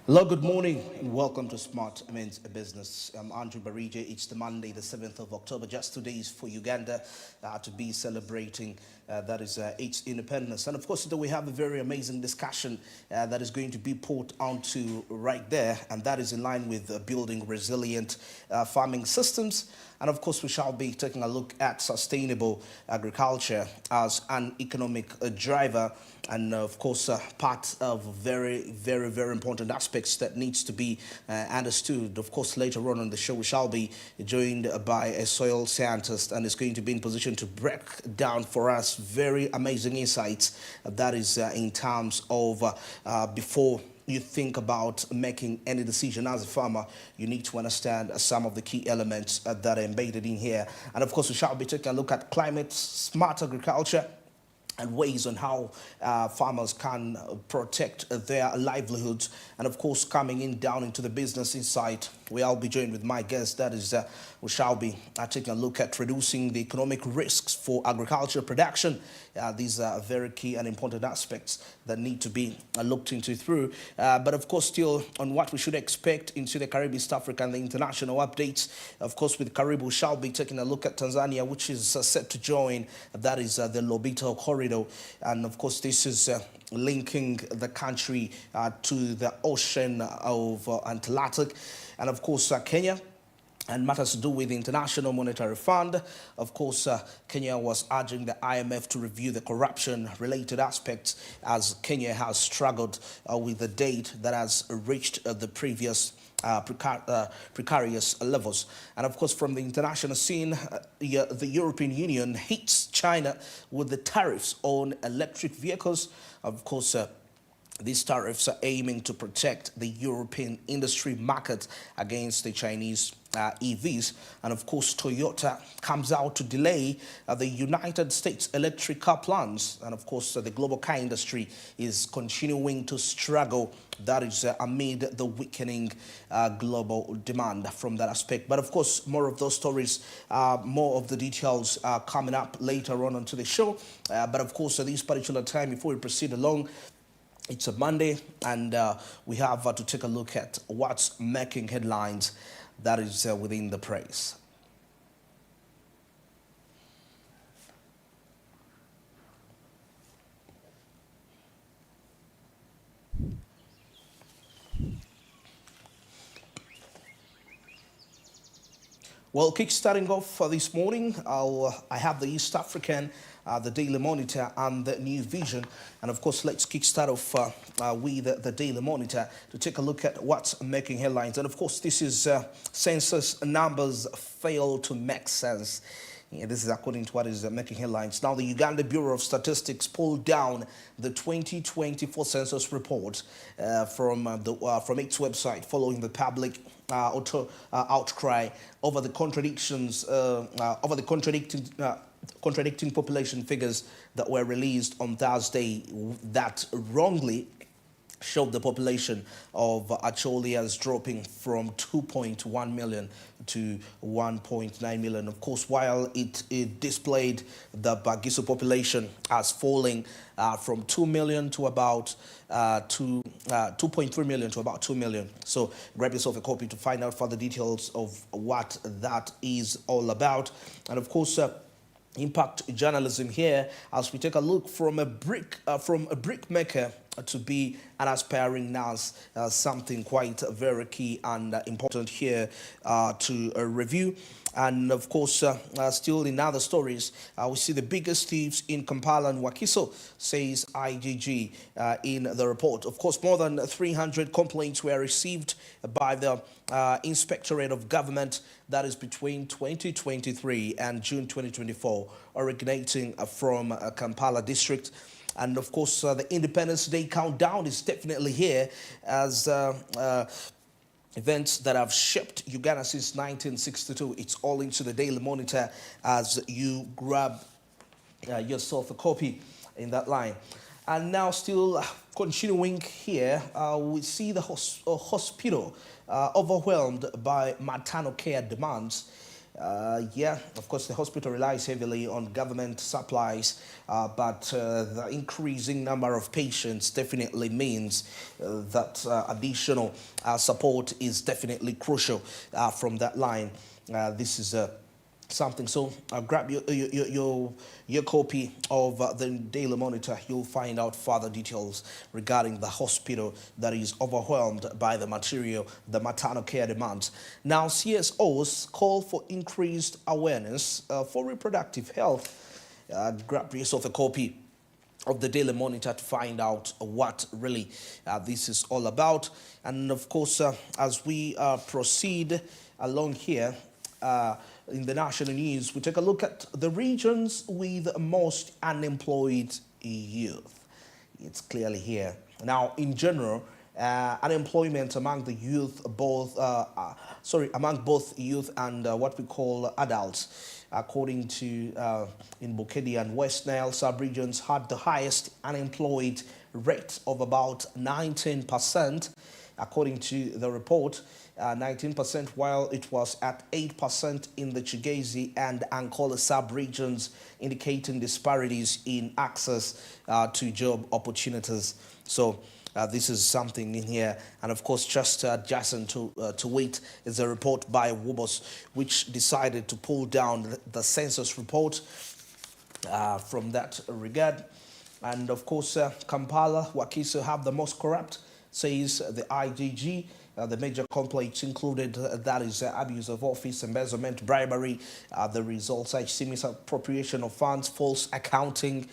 Hello, good morning, and welcome to Smart Men's Business. I'm Andrew Barija. It's the Monday, the 7th of October, just 2 days for Uganda to be celebrating that is its independence. And of course, today we have a very amazing discussion that is going to be put onto right there, and that is in line with building resilient farming systems. And of course, we shall be taking a look at sustainable agriculture as an economic driver, and of course, part of very important aspects that needs to be understood. Of course, later on the show, we shall be joined by a soil scientist, and is going to be in position to break down for us very amazing insights that is in terms of before you think about making any decision as a farmer, you need to understand some of the key elements that are embedded in here. And of course, we shall be taking a look at climate smart agriculture and ways on how farmers can protect their livelihoods. And of course, coming in down into the business insight, we'll be joined with my guest. That is, we shall be taking a look at reducing the economic risks for agriculture production. These are very key and important aspects that need to be looked into through. But of course, still on what we should expect into the Caribbean, East Africa, and the international updates. Of course, with Caribbean, we shall be taking a look at Tanzania, which is set to join. That is the Lobito Corridor. And of course, this is linking the country to the ocean of Atlantic. And of course, Kenya, and matters to do with the International Monetary Fund. Of course, Kenya was urging the IMF to review the corruption-related aspects, as Kenya has struggled with the debt that has reached the previous precarious levels. And of course, from the international scene, the European Union hits China with the tariffs on electric vehicles. Of course, these tariffs are aiming to protect the European industry market against the Chinese EVs. And of course, Toyota comes out to delay the United States electric car plans. And of course, the global car industry is continuing to struggle. That is amid the weakening global demand from that aspect. But of course, more of those stories, more of the details are coming up later on onto the show. But of course, at this particular time, before we proceed along, it's a Monday, and we have to take a look at what's making headlines that is within the press. Well, kick-starting off for this morning, I have the East African, the Daily Monitor, and the New Vision. And of course, let's kick-start off with the Daily Monitor to take a look at what's making headlines. And of course, this is census numbers fail to make sense. Yeah, this is according to what is making headlines. Now, the Uganda Bureau of Statistics pulled down the 2024 census report from its website following the public outcry over the contradicting population figures that were released on Thursday that wrongly showed the population of Acholias dropping from 2.1 million to 1.9 million. Of course, while it displayed the Bagiso population as falling from 2 million to about 2.3 million to about 2 million. So grab yourself a copy to find out further details of what that is all about. And of course, impact journalism here as we take a look from a brick maker to be an aspiring nurse, something quite very key and important here to review. And of course, still in other stories, we see the biggest thieves in Kampala and Wakiso, says IGG in the report. Of course, more than 300 complaints were received by the Inspectorate of Government, that is between 2023 and June 2024, originating from Kampala district. And of course, the Independence Day countdown is definitely here as events that have shaped Uganda since 1962. It's all into the Daily Monitor as you grab yourself a copy in that line. And now still continuing here, we see the hospital overwhelmed by maternal care demands. Yeah, of course, the hospital relies heavily on government supplies, but the increasing number of patients definitely means that additional support is definitely crucial from that line. This is something. So grab your copy of the Daily Monitor. You'll find out further details regarding the hospital that is overwhelmed by the maternal care demands. Now, CSOs call for increased awareness for reproductive health. Grab yourself a copy of the Daily Monitor to find out what really this is all about. And of course, as we proceed along here, in the national news, we take a look at the regions with most unemployed youth. It's clearly here. Now, in general, unemployment among the youth, among both youth and what we call adults, according to in Bukedi and West Nile sub-regions, had the highest unemployed rate of about 19%, according to the report. 19%, while it was at 8% in the Chigezi and Ankola sub-regions, indicating disparities in access to job opportunities. So this is something in here. And of course, just adjacent to it is a report by WOBOS, which decided to pull down the census report from that regard. And of course, Kampala, Wakiso have the most corrupt, says the IGG. The major complaints included that is abuse of office, embezzlement, bribery. The results are misappropriation of funds, false accounting,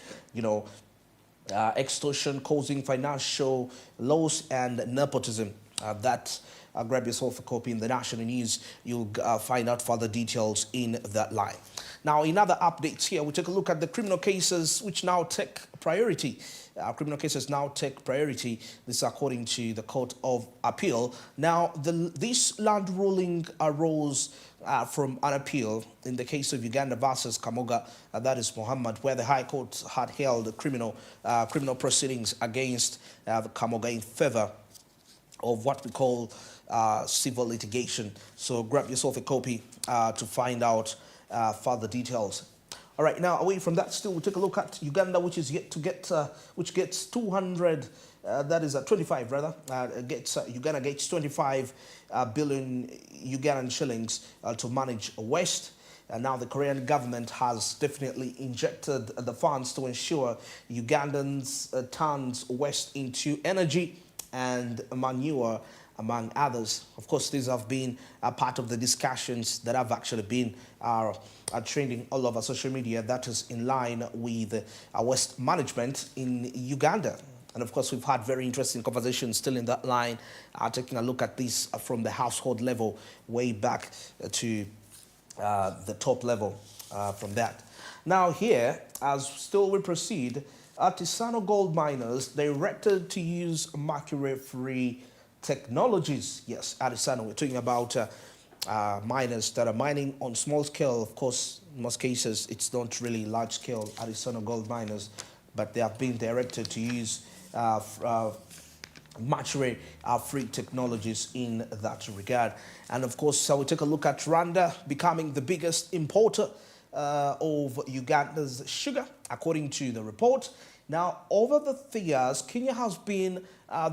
extortion, causing financial loss, and nepotism. Grab yourself a copy in the national news. You'll find out further details in that line. Now, in other updates here, we take a look at the criminal cases which now take priority. Criminal cases now take priority. This is according to the Court of Appeal. Now, this land ruling arose from an appeal in the case of Uganda versus Kamoga, that is Muhammad, where the High Court had held criminal proceedings against the Kamoga in favor of what we call civil litigation. So grab yourself a copy to find out further details. All right, now away from that, still we'll take a look at Uganda, which is yet to get, which gets 200. That is 25 rather. Uganda gets 25 billion Ugandan shillings to manage West. And now the Korean government has definitely injected the funds to ensure Ugandans turns West into energy and manure, among others. Of course, these have been a part of the discussions that have actually been trending all over social media. That is in line with West management in Uganda. And of course, we've had very interesting conversations still in that line, taking a look at this from the household level way back to the top level from that. Now here, as still we proceed, artisanal gold miners directed to use mercury-free technologies. Yes, artisanal. We're talking about miners that are mining on small scale. Of course, in most cases, it's not really large scale artisanal gold miners, but they have been directed to use mercury-free technologies in that regard. And of course, we take a look at Rwanda becoming the biggest importer of Uganda's sugar, according to the report. Now, over the years, Kenya has been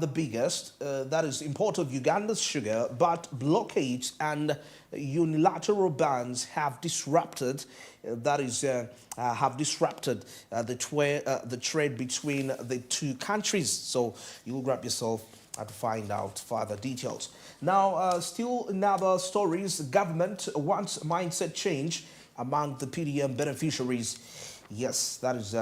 the biggest, that is, importer of Uganda's sugar, but blockades and unilateral bans have disrupted, the trade between the two countries. So you'll grab yourself to find out further details. Now, still in other stories, the government wants mindset change among the PDM beneficiaries. Yes, that is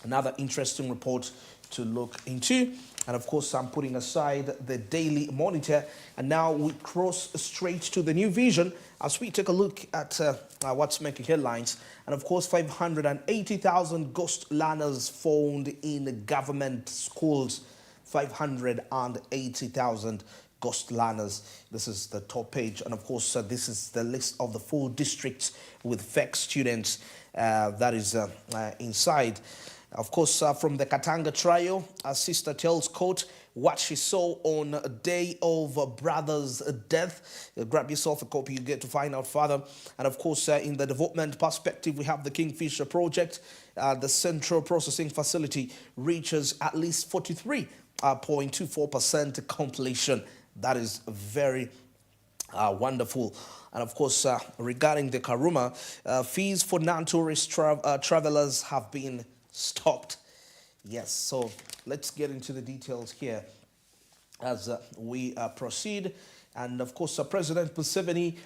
another interesting report to look into. And of course, I'm putting aside the Daily Monitor. And now we cross straight to the New Vision as we take a look at what's making headlines. And of course, 580,000 ghost learners found in government schools. 580,000 ghost learners. This is the top page. And of course, this is the list of the full districts with fake students that is inside. Of course, from the Katanga trial, a sister tells court what she saw on a day of a brother's death. Grab yourself a copy, you get to find out further. And of course, in the development perspective, we have the Kingfisher project. The central processing facility reaches at least 43.24% completion. That is very wonderful. And of course, regarding the Karuma, fees for non-tourist travelers have been stopped. Yes, so let's get into the details here as we proceed. And of course, President Museveni,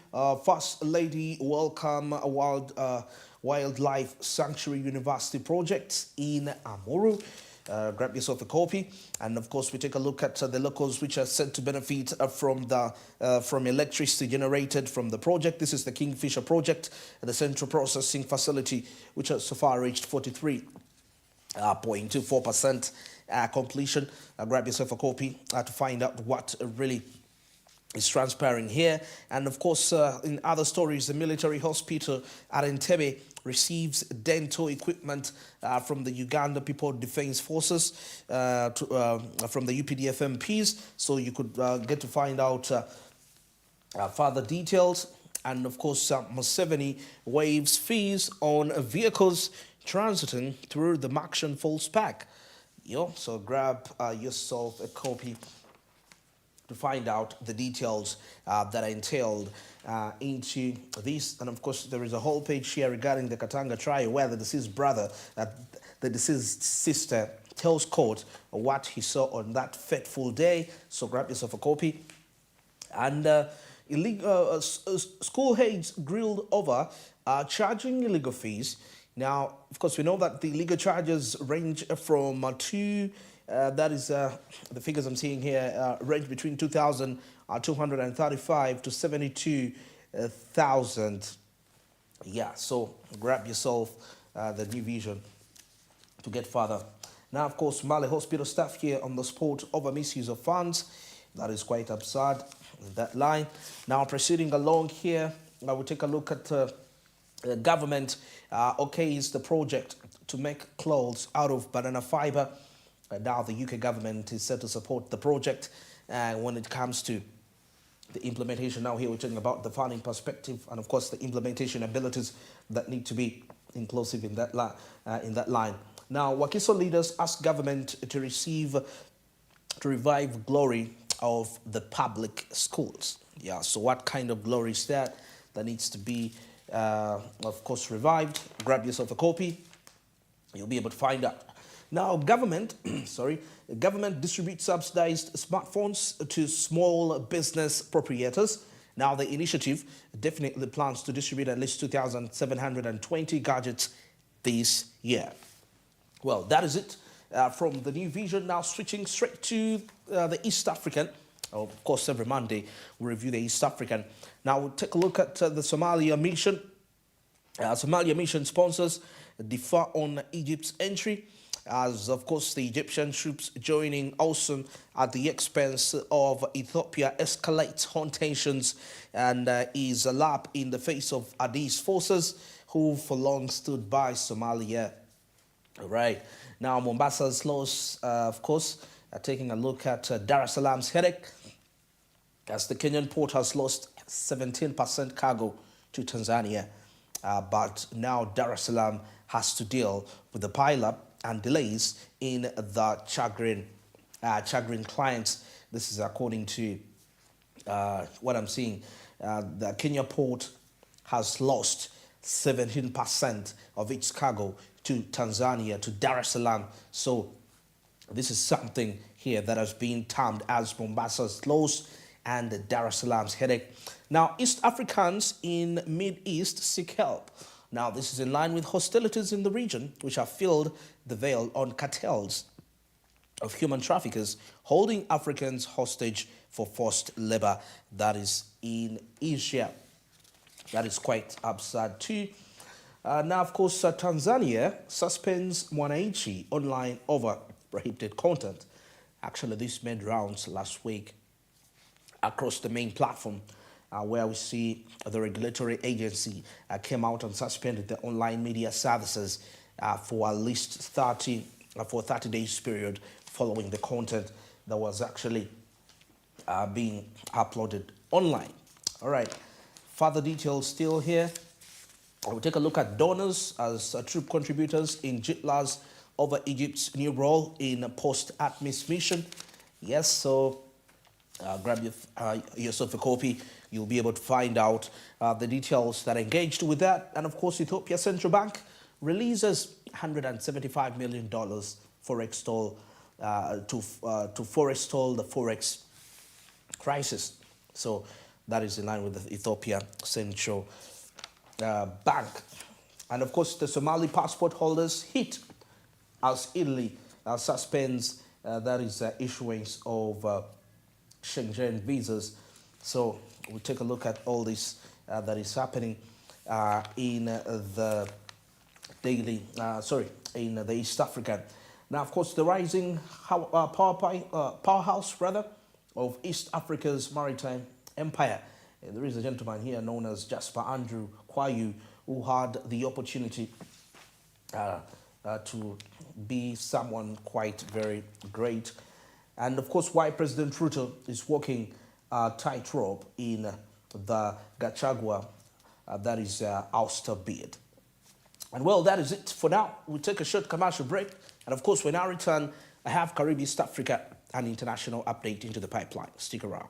First Lady, welcome Wildlife Sanctuary University projects in Amuru. Grab yourself a copy. And of course, we take a look at the locals which are said to benefit from electricity generated from the project. This is the Kingfisher project, the central processing facility, which has so far reached 43.24% completion. Grab yourself a copy to find out what really is transpiring here. And of course, in other stories, the military hospital at Entebbe receives dental equipment from the Uganda People Defense Forces, from the UPDF MPs. So you could get to find out further details. And of course, Museveni waives fees on vehicles transiting through the Maction Falls Pack. So grab yourself a copy to find out the details that are entailed into this. And of course, there is a whole page here regarding the Katanga trial where the deceased brother, the deceased sister, tells court what he saw on that fateful day. So grab yourself a copy. And illegal school heads grilled over charging illegal fees. Now, of course, we know that the legal charges range from that is the figures I'm seeing here, range between 2,235 to 72,000. Yeah, so grab yourself the New Vision to get further. Now, of course, Mali Hospital staff here on the spot over misuse of funds. That is quite absurd, that line. Now, proceeding along here, I will take a look at the government okays the project to make clothes out of banana fiber. Now the UK government is set to support the project when it comes to the implementation. Now here we're talking about the funding perspective and of course the implementation abilities that need to be inclusive in that line. Now Wakiso leaders ask government to revive glory of the public schools. Yeah, so what kind of glory is that needs to be of course revived? Grab yourself a copy, you'll be able to find out. Now, government distributes subsidized smartphones to small business proprietors. Now, the initiative definitely plans to distribute at least 2,720 gadgets this year. Well, that is it from the New Vision. Now, switching straight to the East African. Of course, every Monday we review the East African. Now, we'll take a look at the Somalia mission. Somalia mission sponsors differ on Egypt's entry, as of course the Egyptian troops joining AUSUM at the expense of Ethiopia escalates home tensions and is a lap in the face of Addis forces who for long stood by Somalia. All right, now Mombasa's loss, of course, taking a look at Dar es Salaam's headache, as the Kenyan port has lost 17% cargo to Tanzania. But now Dar es Salaam has to deal with the pileup and delays in the Chagrin clients. This is according to what I'm seeing. The Kenya port has lost 17% of its cargo to Tanzania, to Dar es Salaam. So this is something here that has been termed as Mombasa's loss and Dar es Salaam's headache. Now, East Africans in Mid-East seek help. Now, this is in line with hostilities in the region, which have filled the veil on cartels of human traffickers holding Africans hostage for forced labor. That is in Asia. That is quite absurd too. Now, of course, Tanzania suspends Mwananchi online over prohibited content. Actually, this made rounds last week across the main platform, where we see the regulatory agency came out and suspended the online media services for at least 30 for a 30 days period following the content that was actually being uploaded online. All right, further details still here. We'll take a look at donors as troop contributors in JITLA's over Egypt's new role in post-ATMIS mission. Yes, so grab yourself a copy. You'll be able to find out the details that are engaged with that. And of course, Ethiopia Central Bank releases $175 million forestall to forestall the forex crisis. So that is in line with the Ethiopia Central Bank. And of course, the Somali passport holders hit as Italy suspends that is issuance of Schengen visas. So we'll take a look at all this that is happening in the in the East Africa. Now, of course, the rising powerhouse of East Africa's maritime empire. There is a gentleman here known as Jasper Andrew Kwayu, who had the opportunity to be someone quite very great. And of course, why President Ruto is walking tightrope in the Gachagua, that is ouster bid. And well, that is it for now. We'll take a short commercial break. And of course, when I return, I have Caribbean, East Africa, and international update into the pipeline. Stick around.